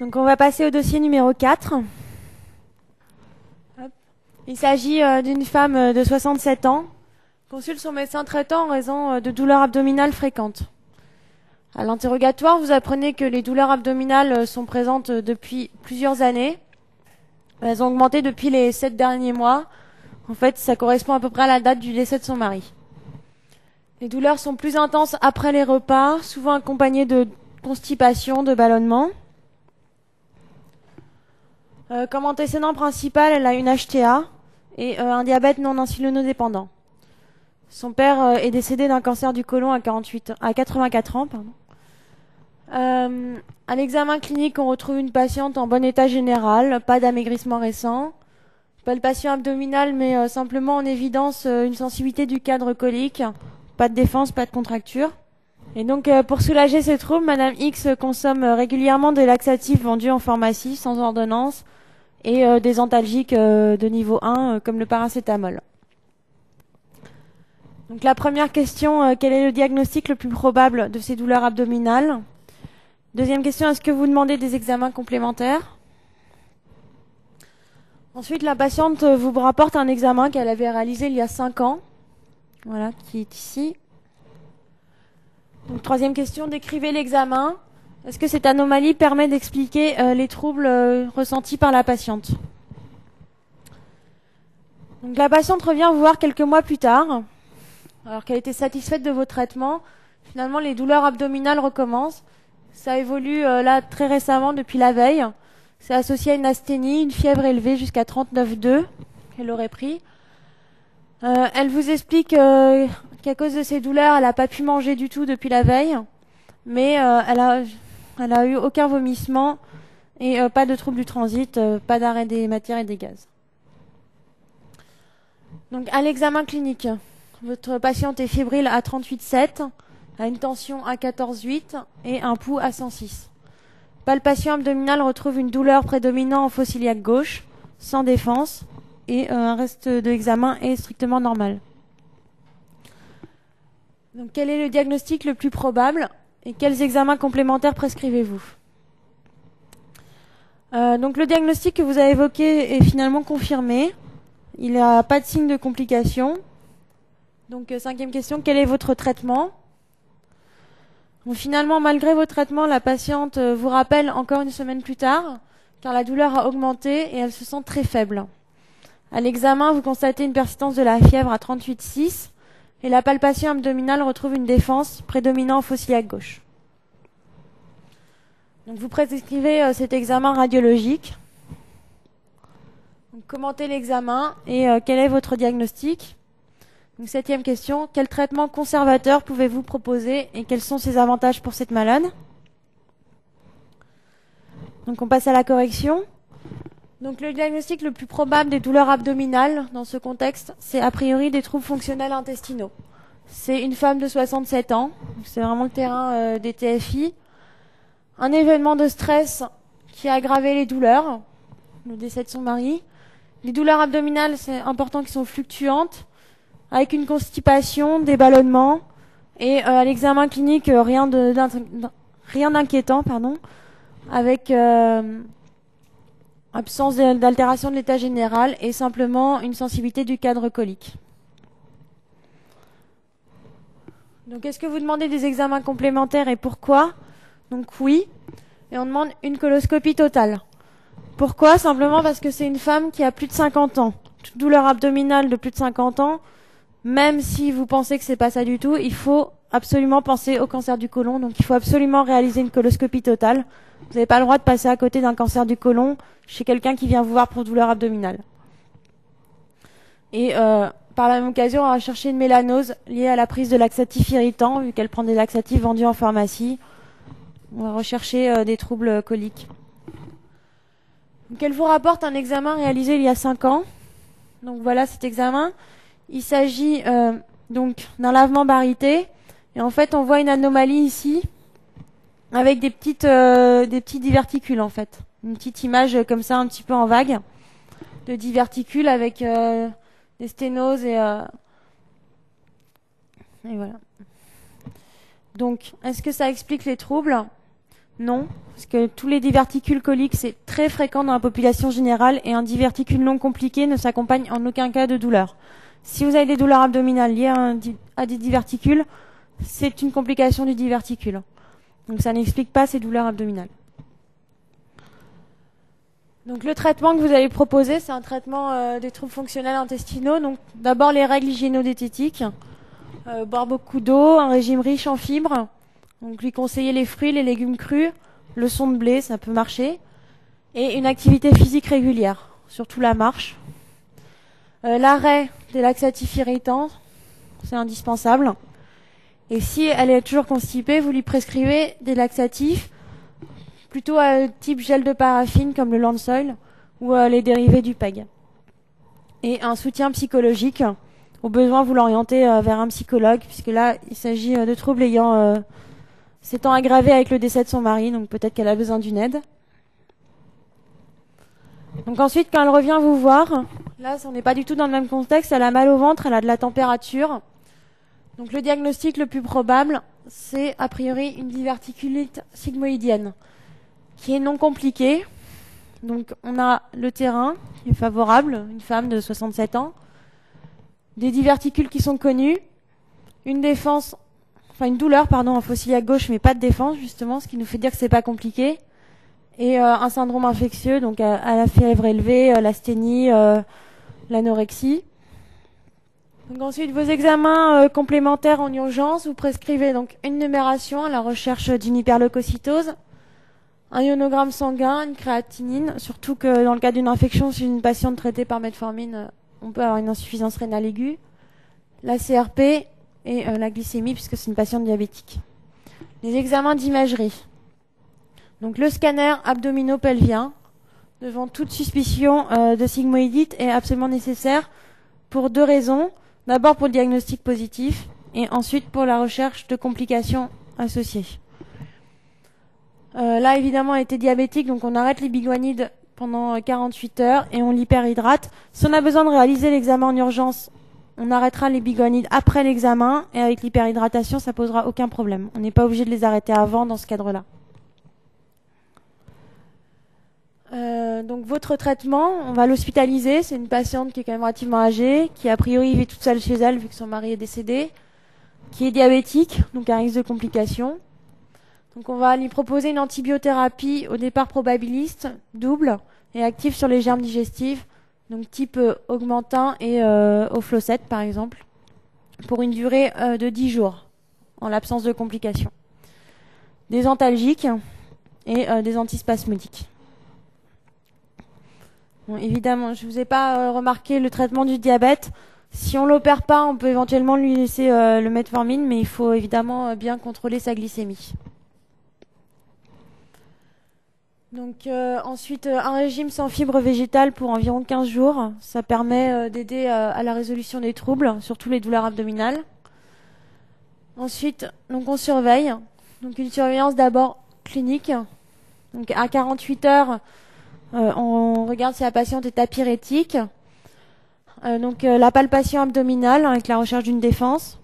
Donc on va passer au dossier numéro 4. Hop. Il s'agit d'une femme de 67 ans, consulte son médecin traitant en raison de douleurs abdominales fréquentes. À l'interrogatoire, vous apprenez que les douleurs abdominales sont présentes depuis plusieurs années. Elles ont augmenté depuis les 7 derniers mois. En fait, ça correspond à peu près à la date du décès de son mari. Les douleurs sont plus intenses après les repas, souvent accompagnées de constipation, de ballonnement. Comme antécédent principal, elle a une HTA et un diabète non insulinodépendant. Son père est décédé d'un cancer du côlon à 84 ans. À l'examen clinique, on retrouve une patiente en bon état général, pas d'amaigrissement récent, palpation abdominale, mais simplement en évidence une sensibilité du cadre colique, pas de défense, pas de contracture. Et donc, pour soulager ces troubles, Madame X consomme régulièrement des laxatifs vendus en pharmacie sans ordonnance et des antalgiques de niveau 1 comme le paracétamol. Donc la première question, quel est le diagnostic le plus probable de ces douleurs abdominales? Deuxième question, est-ce que vous demandez des examens complémentaires? Ensuite, la patiente vous rapporte un examen qu'elle avait réalisé il y a 5 ans, voilà, qui est ici. Donc troisième question, décrivez l'examen. Est-ce que cette anomalie permet d'expliquer les troubles ressentis par la patiente? Donc la patiente revient vous voir quelques mois plus tard, alors qu'elle était satisfaite de vos traitements. Finalement, les douleurs abdominales recommencent. Ça évolue là très récemment, depuis la veille. C'est associé à une asthénie, une fièvre élevée jusqu'à 39,2 qu'elle aurait pris. Elle vous explique qu'à cause de ces douleurs, elle n'a pas pu manger du tout depuis la veille, mais elle a eu aucun vomissement et pas de trouble du transit, pas d'arrêt des matières et des gaz. Donc à l'examen clinique, votre patiente est fébrile à 38,7, a une tension à 14,8 et un pouls à 106. Palpation abdominale retrouve une douleur prédominant en fosse iliaque gauche, sans défense, et un reste de l'examen est strictement normal. Donc quel est le diagnostic le plus probable et quels examens complémentaires prescrivez-vous? Donc le diagnostic que vous avez évoqué est finalement confirmé. Il n'y a pas de signe de complication. Donc cinquième question, quel est votre traitement? Bon, finalement, malgré vos traitements, la patiente vous rappelle encore une semaine plus tard, car la douleur a augmenté et elle se sent très faible. À l'examen, vous constatez une persistance de la fièvre à 38,6 et la palpation abdominale retrouve une défense prédominant en fosse iliaque gauche. Donc vous prescrivez cet examen radiologique. Donc, commentez l'examen et quel est votre diagnostic? Donc, septième question, quel traitement conservateur pouvez-vous proposer et quels sont ses avantages pour cette malade? Donc on passe à la correction. Donc le diagnostic le plus probable des douleurs abdominales dans ce contexte, c'est a priori des troubles fonctionnels intestinaux. C'est une femme de 67 ans, c'est vraiment le terrain des TFI. Un événement de stress qui a aggravé les douleurs, le décès de son mari. Les douleurs abdominales, c'est important, qui sont fluctuantes, avec une constipation, des ballonnements, et à l'examen clinique, rien d'inquiétant, avec absence d'altération de l'état général et simplement une sensibilité du cadre colique. Donc est-ce que vous demandez des examens complémentaires et pourquoi? Donc oui, et on demande une coloscopie totale. Pourquoi? Simplement parce que c'est une femme qui a plus de 50 ans. Toute douleur abdominale de plus de 50 ans, même si vous pensez que c'est pas ça du tout, il faut absolument penser au cancer du côlon. Donc il faut absolument réaliser une coloscopie totale. Vous n'avez pas le droit de passer à côté d'un cancer du côlon chez quelqu'un qui vient vous voir pour douleur abdominale. Et par la même occasion, on va chercher une mélanose liée à la prise de laxatifs irritants, vu qu'elle prend des laxatifs vendus en pharmacie. On va rechercher des troubles coliques. Donc elle vous rapporte un examen réalisé il y a 5 ans. Donc voilà cet examen. Il s'agit donc d'un lavement baryté. Et en fait, on voit une anomalie ici avec des petits diverticules en fait. Une petite image comme ça, un petit peu en vague, de diverticules avec des sténoses et voilà. Donc, est-ce que ça explique les troubles? Non, parce que tous les diverticules coliques, c'est très fréquent dans la population générale et un diverticule non compliqué ne s'accompagne en aucun cas de douleur. Si vous avez des douleurs abdominales liées à des diverticules, c'est une complication du diverticule. Donc ça n'explique pas ces douleurs abdominales. Donc le traitement que vous allez proposer, c'est un traitement des troubles fonctionnels intestinaux. Donc d'abord les règles hygiéno-diététiques, boire beaucoup d'eau, un régime riche en fibres. Donc lui conseiller les fruits, les légumes crus, le son de blé, ça peut marcher, et une activité physique régulière, surtout la marche. L'arrêt des laxatifs irritants, c'est indispensable. Et si elle est toujours constipée, vous lui prescrivez des laxatifs plutôt type gel de paraffine comme le Lansoil ou les dérivés du PEG. Et un soutien psychologique. Au besoin, vous l'orientez vers un psychologue, puisque là, il s'agit de troubles s'étant aggravés avec le décès de son mari, donc peut-être qu'elle a besoin d'une aide. Donc ensuite, quand elle revient vous voir, là, on n'est pas du tout dans le même contexte, elle a mal au ventre, elle a de la température. Donc le diagnostic le plus probable, c'est a priori une diverticulite sigmoïdienne, qui est non compliquée. Donc on a le terrain qui est favorable, une femme de 67 ans, des diverticules qui sont connus, une douleur en fossilia gauche, mais pas de défense justement, ce qui nous fait dire que c'est pas compliqué, et un syndrome infectieux, donc à la fièvre élevée, l'asthénie, l'anorexie. Donc ensuite, vos examens complémentaires en urgence, vous prescrivez donc une numération à la recherche d'une hyperleucocytose, un ionogramme sanguin, une créatinine, surtout que dans le cas d'une infection chez une patiente traitée par metformine, on peut avoir une insuffisance rénale aiguë, la CRP et la glycémie puisque c'est une patiente diabétique. Les examens d'imagerie. Donc le scanner abdominopelvien, devant toute suspicion de sigmoïdite, est absolument nécessaire pour deux raisons. D'abord pour le diagnostic positif et ensuite pour la recherche de complications associées. Là, évidemment, elle était diabétique, donc on arrête les biguanides pendant 48 heures et on l'hyperhydrate. Si on a besoin de réaliser l'examen en urgence, on arrêtera les biguanides après l'examen et avec l'hyperhydratation, ça posera aucun problème. On n'est pas obligé de les arrêter avant dans ce cadre-là. Donc votre traitement, on va l'hospitaliser. C'est une patiente qui est quand même relativement âgée, qui a priori vit toute seule chez elle vu que son mari est décédé, qui est diabétique, donc un risque de complications. Donc on va lui proposer une antibiothérapie au départ probabiliste, double et active sur les germes digestifs, donc type augmentin et oflocette par exemple, pour une durée de 10 jours, en l'absence de complications. Des antalgiques et des antispasmodiques. Bon, évidemment, je ne vous ai pas remarqué le traitement du diabète. Si on l'opère pas, on peut éventuellement lui laisser le metformine, mais il faut évidemment bien contrôler sa glycémie. Donc ensuite, un régime sans fibres végétales pour environ 15 jours. Ça permet d'aider à la résolution des troubles, surtout les douleurs abdominales. Ensuite, donc on surveille. Donc une surveillance d'abord clinique. Donc à 48 heures, on regarde si la patiente est apyrétique. Donc la palpation abdominale avec la recherche d'une défense.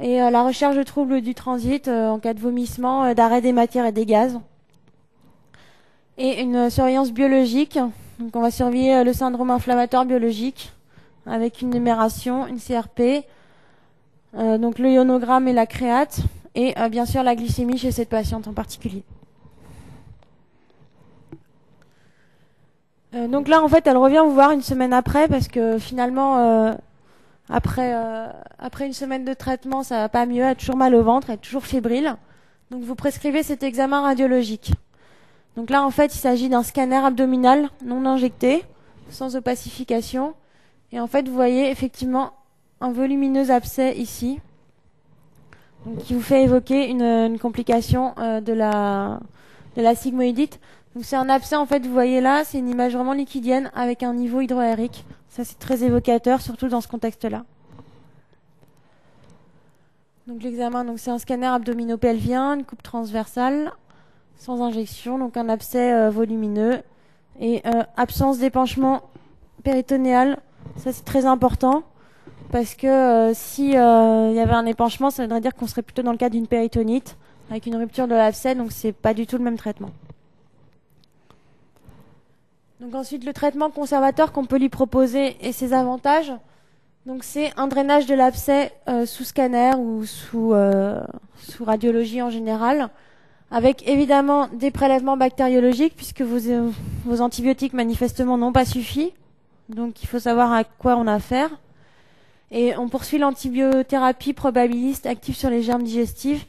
Et la recherche de troubles du transit en cas de vomissement, d'arrêt des matières et des gaz. Et une surveillance biologique. Donc on va surveiller le syndrome inflammatoire biologique avec une numération, une CRP, donc le ionogramme et la créate, et bien sûr la glycémie chez cette patiente en particulier. Donc là en fait elle revient vous voir une semaine après parce que finalement après une semaine de traitement ça va pas mieux, elle a toujours mal au ventre, elle est toujours fébrile. Donc vous prescrivez cet examen radiologique. Donc là, en fait, il s'agit d'un scanner abdominal non injecté, sans opacification. Et en fait, vous voyez effectivement un volumineux abcès ici, donc qui vous fait évoquer une complication de la sigmoïdite. Donc c'est un abcès, en fait, vous voyez là, c'est une image vraiment liquidienne avec un niveau hydroaérique. Ça, c'est très évocateur, surtout dans ce contexte-là. Donc l'examen, donc c'est un scanner abdominopelvien, une coupe transversale, sans injection, donc un abcès volumineux et absence d'épanchement péritonéal. Ça c'est très important parce que si y avait un épanchement, ça voudrait dire qu'on serait plutôt dans le cas d'une péritonite avec une rupture de l'abcès, donc c'est pas du tout le même traitement. Donc ensuite, le traitement conservateur qu'on peut lui proposer et ses avantages, donc c'est un drainage de l'abcès sous scanner ou sous radiologie en général, avec évidemment des prélèvements bactériologiques puisque vos antibiotiques manifestement n'ont pas suffi. Donc il faut savoir à quoi on a affaire. Et on poursuit l'antibiothérapie probabiliste active sur les germes digestifs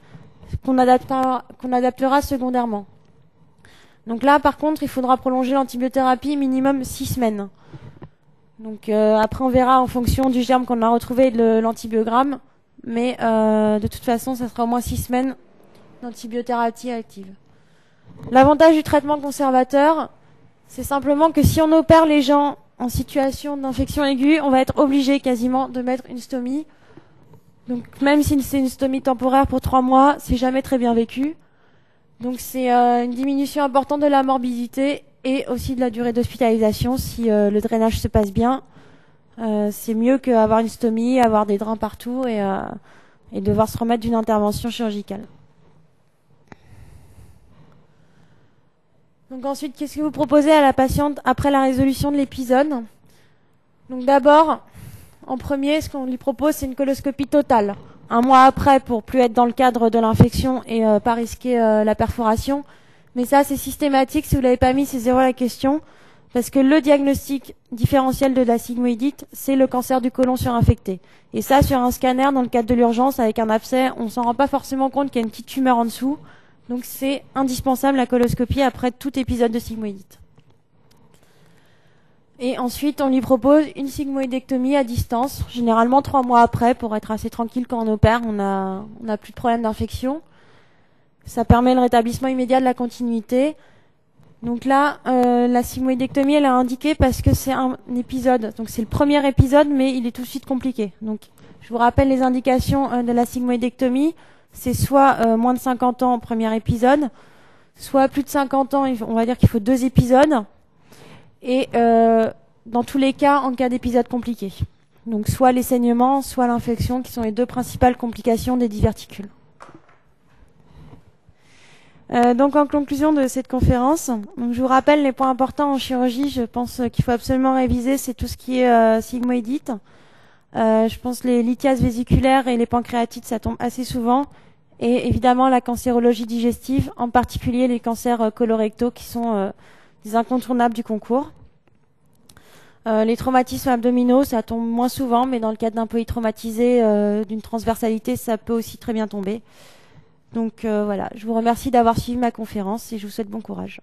qu'on adaptera secondairement. Donc là, par contre, il faudra prolonger l'antibiothérapie minimum 6 semaines. Donc après, on verra en fonction du germe qu'on a retrouvé et de l'antibiogramme. Mais de toute façon, ça sera au moins 6 semaines d'antibiothérapie active. L'avantage du traitement conservateur, c'est simplement que si on opère les gens en situation d'infection aiguë, on va être obligé quasiment de mettre une stomie. Donc même si c'est une stomie temporaire pour 3 mois, c'est jamais très bien vécu. Donc c'est une diminution importante de la morbidité et aussi de la durée d'hospitalisation si le drainage se passe bien. C'est mieux qu'avoir une stomie, avoir des drains partout et devoir se remettre d'une intervention chirurgicale. Donc ensuite, qu'est-ce que vous proposez à la patiente après la résolution de l'épisode? Donc d'abord, en premier, ce qu'on lui propose, c'est une coloscopie totale. Un mois après, pour plus être dans le cadre de l'infection et pas risquer la perforation. Mais ça, c'est systématique. Si vous l'avez pas mis, c'est zéro la question. Parce que le diagnostic différentiel de la sigmoïdite, c'est le cancer du côlon surinfecté. Et ça, sur un scanner, dans le cadre de l'urgence, avec un abcès, on s'en rend pas forcément compte qu'il y a une petite tumeur en dessous. Donc c'est indispensable la coloscopie après tout épisode de sigmoïdite. Et ensuite, on lui propose une sigmoïdectomie à distance, généralement 3 mois après, pour être assez tranquille quand on opère, on a plus de problème d'infection. Ça permet le rétablissement immédiat de la continuité. Donc là, la sigmoïdectomie, elle est indiquée parce que c'est un épisode. Donc c'est le premier épisode, mais il est tout de suite compliqué. Donc je vous rappelle les indications de la sigmoïdectomie. C'est soit moins de 50 ans au premier épisode, soit plus de 50 ans, on va dire qu'il faut 2 épisodes. Et dans tous les cas, en cas d'épisode compliqué. Donc soit les saignements, soit l'infection, qui sont les 2 principales complications des diverticules. Donc en conclusion de cette conférence, donc je vous rappelle les points importants en chirurgie. Je pense qu'il faut absolument réviser, c'est tout ce qui est sigmoïdite. Je pense les lithiases vésiculaires et les pancréatites, ça tombe assez souvent. Et évidemment la cancérologie digestive, en particulier les cancers colorectaux qui sont des incontournables du concours. Les traumatismes abdominaux, ça tombe moins souvent, mais dans le cadre d'un polytraumatisé d'une transversalité, ça peut aussi très bien tomber. Donc voilà, je vous remercie d'avoir suivi ma conférence et je vous souhaite bon courage.